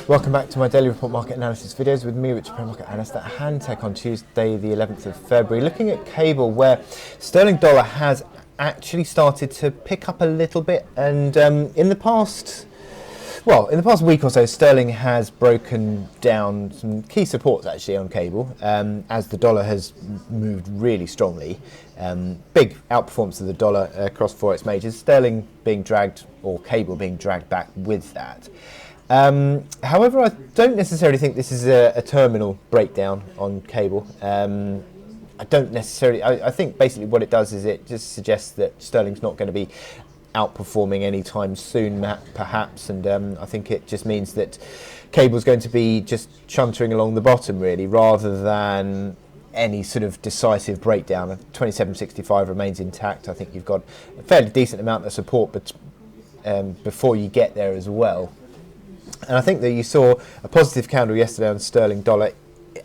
Welcome back to my daily report market analysis videos with me, Richard, market analyst at Hantec on Tuesday the 11th of February. Looking at cable, where sterling dollar has actually started to pick up a little bit, and in the past week or so, sterling has broken down some key supports actually on cable, as the dollar has moved really strongly. Big outperformance of the dollar across forex majors, sterling being dragged, or cable being dragged back with that. However, I don't necessarily think this is a terminal breakdown on cable. I think basically what it does is it just suggests that sterling's not going to be outperforming anytime soon, perhaps, and I think it just means that cable's going to be just chuntering along the bottom really, rather than any sort of decisive breakdown. 27.65 remains intact. I think you've got a fairly decent amount of support, but before you get there as well. And I think that you saw a positive candle yesterday on sterling dollar,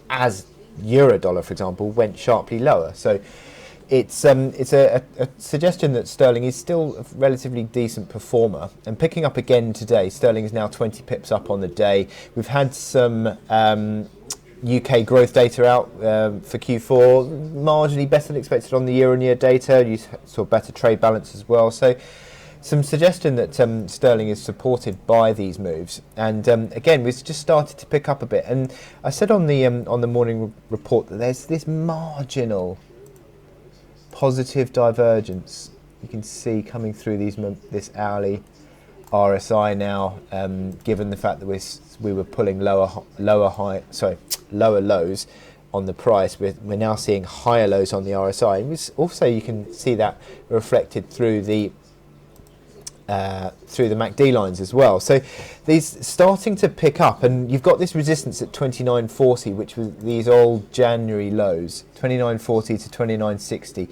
as euro dollar, for example, went sharply lower. So it's a suggestion that sterling is still a relatively decent performer, and picking up again today. Sterling is now 20 pips up on the day. We've had some UK growth data out for Q4, marginally better than expected on the year-on-year data. You saw better trade balance as well. So some suggestion that sterling is supported by these moves, and again we've just started to pick up a bit. And I said on the morning report that there's this marginal positive divergence you can see coming through this hourly RSI now, given the fact that we were pulling lower lows on the price. We're now seeing higher lows on the RSI, and also you can see that reflected through the MACD lines as well. So these starting to pick up, and you've got this resistance at 29.40, which was these old January lows, 29.40 to 29.60,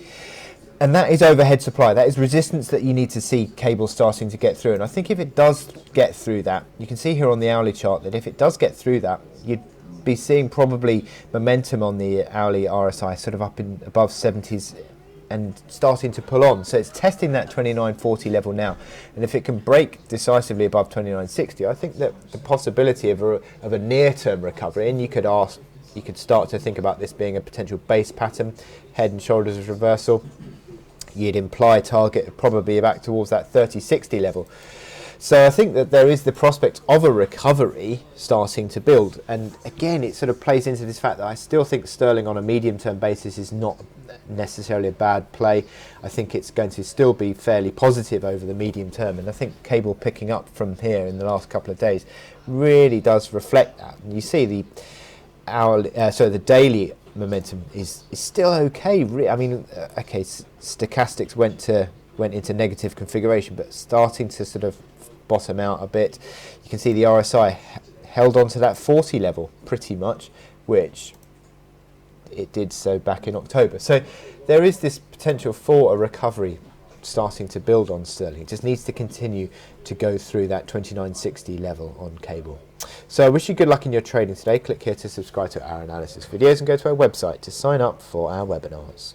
and that is overhead supply. That is resistance that you need to see cable starting to get through. And I think if it does get through that, you can see here on the hourly chart that if it does get through that, you'd be seeing probably momentum on the hourly RSI sort of up in above 70s and starting to pull on. So it's testing that 29.40 level now, and if it can break decisively above 29.60, I think that the possibility of a near-term recovery, and you could start to think about this being a potential base pattern, head and shoulders reversal. You'd imply target probably back towards that 30.60 level. So I think that there is the prospect of a recovery starting to build. And again, it sort of plays into this fact that I still think sterling on a medium-term basis is not necessarily a bad play. I think it's going to still be fairly positive over the medium term. And I think cable picking up from here in the last couple of days really does reflect that. And you see the daily momentum is still okay. I mean, okay, stochastics went into negative configuration, but starting to sort of bottom out a bit. You can see the RSI held on to that 40 level pretty much, which it did so back in October. So there is this potential for a recovery starting to build on sterling. It just needs to continue to go through that 29.60 level on cable. So I wish you good luck in your trading today. Click here to subscribe to our analysis videos and go to our website to sign up for our webinars.